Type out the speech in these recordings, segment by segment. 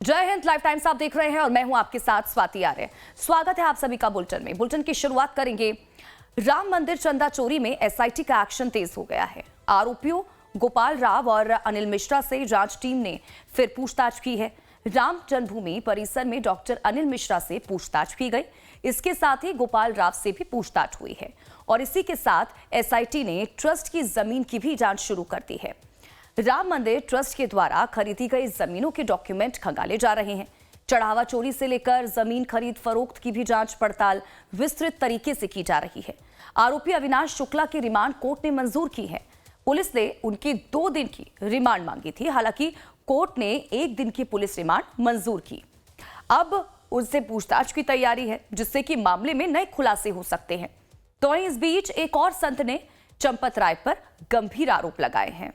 जय Hind. Live times आप देख रहे हैं और मैं हूं आपके साथ स्वाति आर्य। स्वागत है आप सभी का बुलेटिन में। बुलेटिन की शुरुआत करेंगे। राम मंदिर चंदा चोरी में एसआईटी का एक्शन तेज हो गया है। आरोपियों गोपाल राव और अनिल मिश्रा से जांच टीम ने फिर पूछताछ की है। राम जन्मभूमि परिसर में डॉक्टर अनिल मिश्रा से पूछताछ की गई। इसके साथ ही गोपाल राव से भी पूछताछ हुई है और इसी के साथ एसआईटी ने ट्रस्ट की जमीन की भी जांच शुरू कर दी है। राम मंदिर ट्रस्ट के द्वारा खरीदी गई जमीनों के डॉक्यूमेंट खंगाले जा रहे हैं। चढ़ावा चोरी से लेकर जमीन खरीद फरोख्त की भी जांच पड़ताल विस्तृत तरीके से की जा रही है। आरोपी अविनाश शुक्ला की रिमांड कोर्ट ने मंजूर की है। पुलिस ने उनकी 2 दिन की रिमांड मांगी थी, हालांकि कोर्ट ने 1 दिन की पुलिस रिमांड मंजूर की। अब उनसे पूछताछ की तैयारी है, जिससे कि मामले में नए खुलासे हो सकते हैं। तो इस बीच एक और संत ने चंपत राय पर गंभीर आरोप लगाए हैं।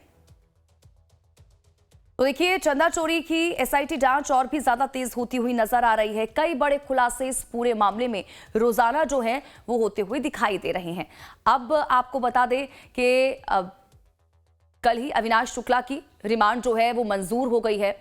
तो देखिए, चंदा चोरी की एसआईटी जांच और भी ज्यादा तेज होती हुई नजर आ रही है। कई बड़े खुलासे इस पूरे मामले में रोजाना जो है वो होते हुए दिखाई दे रहे हैं। अब आपको बता दें कि कल ही अविनाश शुक्ला की रिमांड जो है वो मंजूर हो गई है।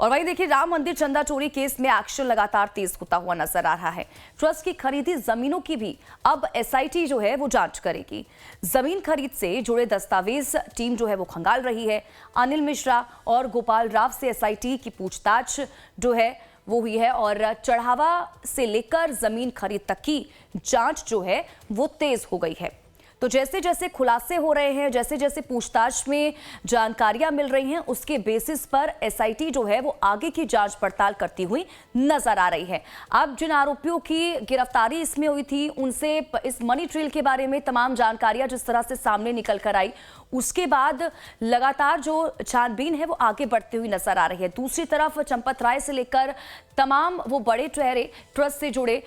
और वहीं देखिए, राम मंदिर चंदा चोरी केस में एक्शन लगातार तेज होता हुआ नजर आ रहा है। ट्रस्ट की खरीदी जमीनों की भी अब एसआईटी जो है वो जांच करेगी। जमीन खरीद से जुड़े दस्तावेज टीम जो है वो खंगाल रही है। अनिल मिश्रा और गोपाल राव से एसआईटी की पूछताछ जो है वो हुई है और चढ़ावा से लेकर जमीन खरीद तक की जांच जो है वो तेज हो गई है। तो जैसे जैसे खुलासे हो रहे हैं, जैसे जैसे पूछताछ में जानकारियां मिल रही हैं, उसके बेसिस पर एसआईटी जो है वो आगे की जांच पड़ताल करती हुई नजर आ रही है। अब जिन आरोपियों की गिरफ्तारी इसमें हुई थी, उनसे इस मनी ट्रेल के बारे में तमाम जानकारियां जिस तरह से सामने निकल कर आई, उसके बाद लगातार जो छानबीन है वो आगे बढ़ती हुई नजर आ रही है। दूसरी तरफ चंपत राय से लेकर तमाम वो बड़े चेहरे ट्रस्ट से जुड़े,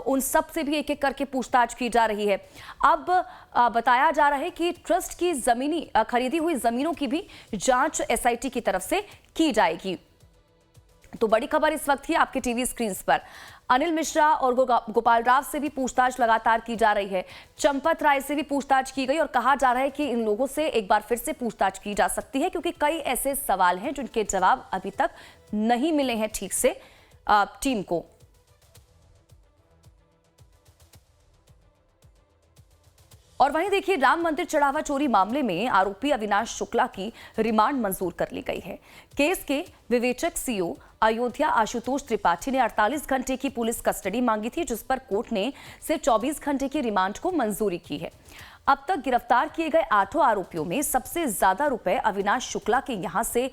उन सब से भी एक एक करके पूछताछ की जा रही है। अब बताया जा रहा है कि ट्रस्ट की जमीनी खरीदी हुई जमीनों की भी जांच एसआईटी की तरफ से की जाएगी। तो बड़ी खबर इस वक्त ही आपके टीवी स्क्रीन पर। अनिल मिश्रा और गोपाल राव से भी पूछताछ लगातार की जा रही है। चंपत राय से भी पूछताछ की गई और कहा जा रहा है कि इन लोगों से एक बार फिर से पूछताछ की जा सकती है, क्योंकि कई ऐसे सवाल हैं जिनके जवाब अभी तक नहीं मिले हैं ठीक से टीम को। और वहीं देखिए, राम मंदिर चढ़ावा चोरी मामले में आरोपी अविनाश शुक्ला की रिमांड मंजूर कर ली गई है। केस के विवेचक सीओ अयोध्या आशुतोष त्रिपाठी ने 48 घंटे की पुलिस कस्टडी मांगी थी, जिस पर कोर्ट ने सिर्फ 24 घंटे की रिमांड को मंजूरी की है। अब तक गिरफ्तार किए गए 8 आरोपियों में सबसे ज्यादा रुपए अविनाश शुक्ला के यहां से,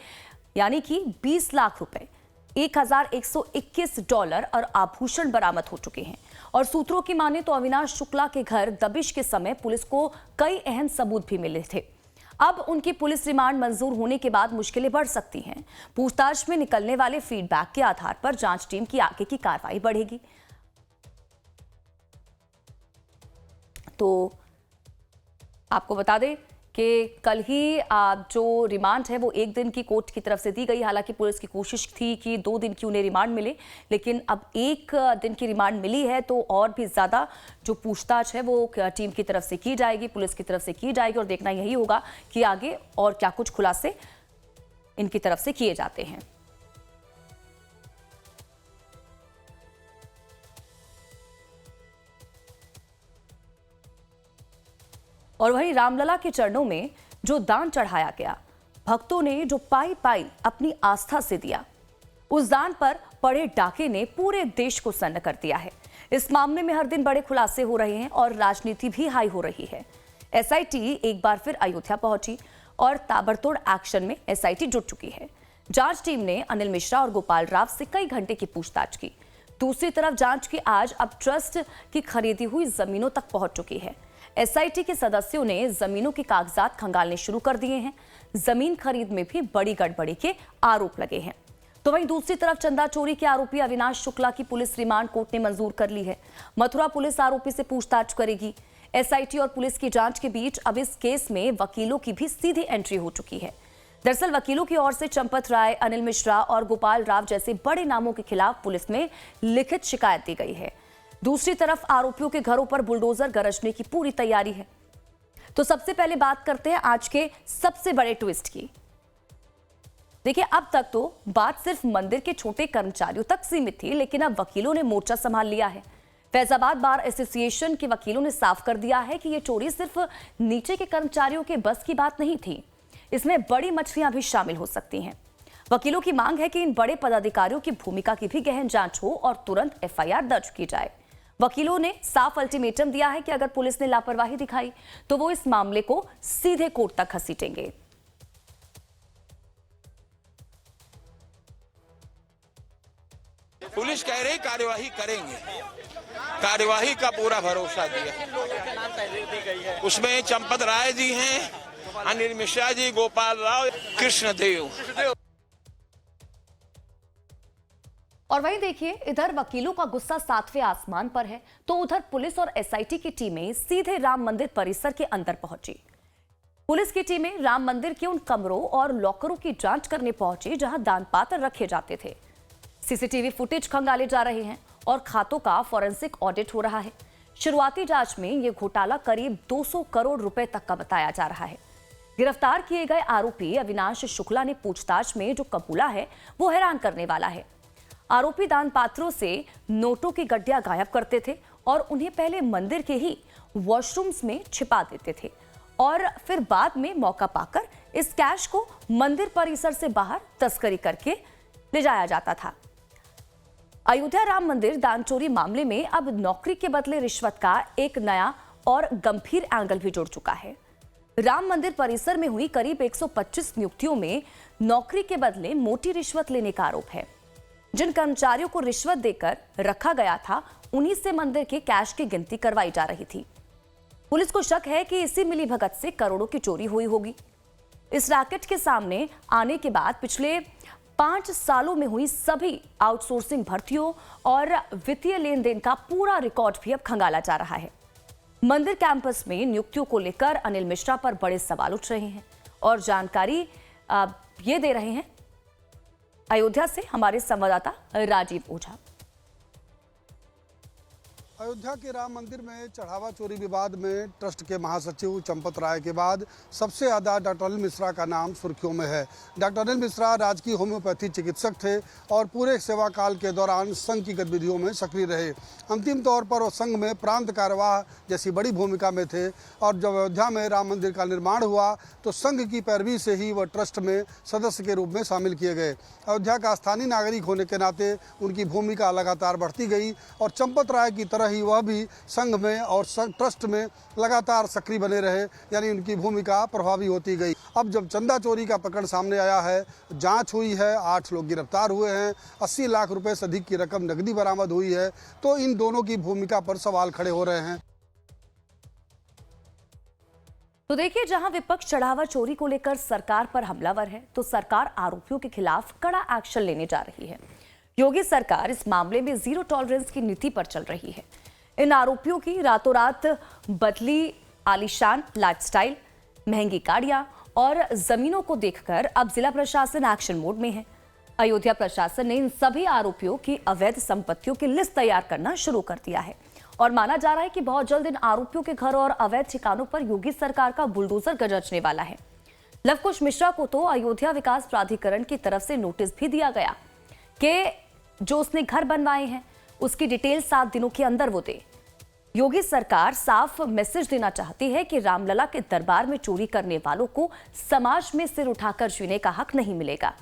यानी कि 20 लाख रुपए, $1,121 और आभूषण बरामद हो चुके हैं। और सूत्रों की माने तो अविनाश शुक्ला के घर दबिश के समय पुलिस को कई अहम सबूत भी मिले थे। अब उनकी पुलिस रिमांड मंजूर होने के बाद मुश्किलें बढ़ सकती हैं। पूछताछ में निकलने वाले फीडबैक के आधार पर जांच टीम की आगे की कार्रवाई बढ़ेगी। तो आपको बता दें कि कल ही जो रिमांड है वो 1 दिन की कोर्ट की तरफ से दी गई। हालांकि पुलिस की कोशिश थी कि 2 दिन की उन्हें रिमांड मिले, लेकिन अब 1 दिन की रिमांड मिली है, तो और भी ज़्यादा जो पूछताछ है वो टीम की तरफ से की जाएगी, पुलिस की तरफ से की जाएगी। और देखना यही होगा कि आगे और क्या कुछ खुलासे इनकी तरफ से किए जाते हैं। और वहीं रामलला के चरणों में जो दान चढ़ाया गया, भक्तों ने जो पाई पाई अपनी आस्था से दिया, उस दान पर पड़े डाके ने पूरे देश को सन्न कर दिया है। इस मामले में हर दिन बड़े खुलासे हो रहे हैं और राजनीति भी हाई हो रही है। एसआईटी एक बार फिर अयोध्या पहुंची और ताबड़तोड़ एक्शन में एसआईटी जुट चुकी है। जांच टीम ने अनिल मिश्रा और गोपाल राव से कई घंटे की पूछताछ की। दूसरी तरफ जांच की आज अब ट्रस्ट की खरीदी हुई जमीनों तक पहुंच चुकी है। एसआईटी के सदस्यों ने जमीनों के कागजात खंगालने शुरू कर दिए हैं। जमीन खरीद में भी बड़ी गड़बड़ी के आरोप लगे हैं। तो वहीं दूसरी तरफ चंदा चोरी के आरोपी अविनाश शुक्ला की पुलिस रिमांड कोर्ट ने मंजूर कर ली है। मथुरा पुलिस आरोपी से पूछताछ करेगी। एसआईटी और पुलिस की जांच के बीच अब इस केस में वकीलों की भी सीधी एंट्री हो चुकी है। दरअसल वकीलों की ओर से चंपत राय, अनिल मिश्रा और गोपाल राव जैसे बड़े नामों के खिलाफ पुलिस में लिखित शिकायत दी गई है। दूसरी तरफ आरोपियों के घरों पर बुलडोजर गरजने की पूरी तैयारी है। तो सबसे पहले बात करते हैं आज के सबसे बड़े ट्विस्ट की। देखिए, अब तक तो बात सिर्फ मंदिर के छोटे कर्मचारियों तक सीमित थी, लेकिन अब वकीलों ने मोर्चा संभाल लिया है। फैजाबाद बार एसोसिएशन के वकीलों ने साफ कर दिया है कि ये चोरी सिर्फ नीचे के कर्मचारियों के बस की बात नहीं थी, इसमें बड़ी मछलियां भी शामिल हो सकती हैं। वकीलों की मांग है कि इन बड़े पदाधिकारियों की भूमिका की भी गहन जांच हो और तुरंत एफआईआर दर्ज की जाए। वकीलों ने साफ अल्टीमेटम दिया है कि अगर पुलिस ने लापरवाही दिखाई तो वो इस मामले को सीधे कोर्ट तक घसीटेंगे। पुलिस कह रही कार्यवाही करेंगे, कार्यवाही का पूरा भरोसा दिया। उसमें चंपत राय जी हैं, अनिल मिश्रा जी, गोपाल राव, कृष्णदेव। और वहीं देखिए, इधर वकीलों का गुस्सा 7वें आसमान पर है तो उधर पुलिस और एसआईटी की टीमें सीधे राम मंदिर परिसर के अंदर पहुंची। पुलिस की टीमें राम मंदिर के उन कमरों और लॉकरों की जांच करने पहुंची जहां दान पात्र रखे जाते थे। सीसीटीवी फुटेज खंगाले जा रहे हैं और खातों का फॉरेंसिक ऑडिट हो रहा है। शुरुआती जांच में यह घोटाला करीब 200 करोड़ रुपए तक का बताया जा रहा है। गिरफ्तार किए गए आरोपी अविनाश शुक्ला ने पूछताछ में जो कबूला है वो हैरान करने वाला है। आरोपी दान पात्रों से नोटों की गड्डियां गायब करते थे और उन्हें पहले मंदिर के ही वॉशरूम्स में छिपा देते थे और फिर बाद में मौका पाकर इस कैश को मंदिर परिसर से बाहर तस्करी करके ले जाया जाता था। अयोध्या राम मंदिर दान चोरी मामले में अब नौकरी के बदले रिश्वत का एक नया और गंभीर एंगल भी जुड़ चुका है। राम मंदिर परिसर में हुई करीब 125 नियुक्तियों में नौकरी के बदले मोटी रिश्वत लेने का आरोप है। जिन कर्मचारियों को रिश्वत देकर रखा गया था उन्हीं से मंदिर के कैश की गिनती करवाई जा रही थी। पुलिस को शक है कि इसी मिलीभगत से करोड़ों की चोरी हुई होगी। इस रैकेट के सामने आने के बाद पिछले 5 सालों में हुई सभी आउटसोर्सिंग भर्तियों और वित्तीय लेन देन का पूरा रिकॉर्ड भी अब खंगाला जा रहा है। मंदिर कैंपस में नियुक्तियों को लेकर अनिल मिश्रा पर बड़े सवाल उठ रहे हैं और जानकारी ये दे रहे हैं अयोध्या से हमारे संवाददाता राजीव ओझा। अयोध्या के राम मंदिर में चढ़ावा चोरी विवाद में ट्रस्ट के महासचिव चंपत राय के बाद सबसे ज़्यादा डॉक्टर अनिल मिश्रा का नाम सुर्खियों में है। डॉक्टर अनिल मिश्रा राजकीय होम्योपैथी चिकित्सक थे और पूरे सेवा काल के दौरान संघ की गतिविधियों में सक्रिय रहे। अंतिम तौर पर वो संघ में प्रांत कार्यवाह जैसी बड़ी भूमिका में थे और जब अयोध्या में राम मंदिर का निर्माण हुआ तो संघ की पैरवी से ही वह ट्रस्ट में सदस्य के रूप में शामिल किए गए। अयोध्या का स्थानीय नागरिक होने के नाते उनकी भूमिका लगातार बढ़ती गई और चंपत राय की तरह ही वह भी संघ में और ट्रस्ट में लगातार सक्रिय बने रहे, यानी उनकी भूमिका प्रभावी होती गई। अब जब चंदा चोरी का प्रकरण सामने आया है, जांच हुई है, 8 लोग गिरफ्तार हुए हैं, 80 लाख रुपए से अधिक की रकम नकदी बरामद हुई है, तो इन दोनों की भूमिका पर सवाल खड़े हो रहे हैं। तो देखिए, जहां विपक्ष चढ़ावा चोरी को लेकर सरकार पर हमलावर है तो सरकार आरोपियों के खिलाफ कड़ा एक्शन लेने जा रही है। योगी सरकार इस मामले में जीरो टॉलरेंस की नीति पर चल रही है। इन आरोपियों की रातों रात बदली आलीशान लाइफस्टाइल, महंगी गाड़ियां और जमीनों को देखकर अब जिला प्रशासन एक्शन मोड में है। अयोध्या प्रशासन ने इन सभी आरोपियों की अवैध संपत्तियों की लिस्ट तैयार करना शुरू कर दिया है और माना जा रहा है कि बहुत जल्द इन आरोपियों के घर और अवैध ठिकानों पर योगी सरकार का बुलडोजर गरजने वाला है। लवकुश मिश्रा को तो अयोध्या विकास प्राधिकरण की तरफ से नोटिस भी दिया गया कि जो उसने घर बनवाए हैं उसकी डिटेल 7 दिनों के अंदर वो दे। योगी सरकार साफ मैसेज देना चाहती है कि रामलला के दरबार में चोरी करने वालों को समाज में सिर उठाकर जीने का हक नहीं मिलेगा।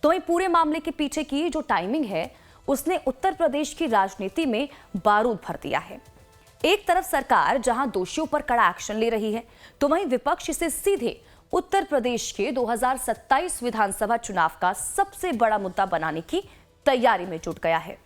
तो वहीं पूरे मामले के पीछे की जो टाइमिंग है उसने उत्तर प्रदेश की राजनीति में बारूद भर दिया है। एक तरफ सरकार जहां दोषियों पर कड़ा एक्शन ले रही है तो वहीं विपक्ष इसे सीधे उत्तर प्रदेश के 2027 विधानसभा चुनाव का सबसे बड़ा मुद्दा बनाने की तैयारी में जुट गया है।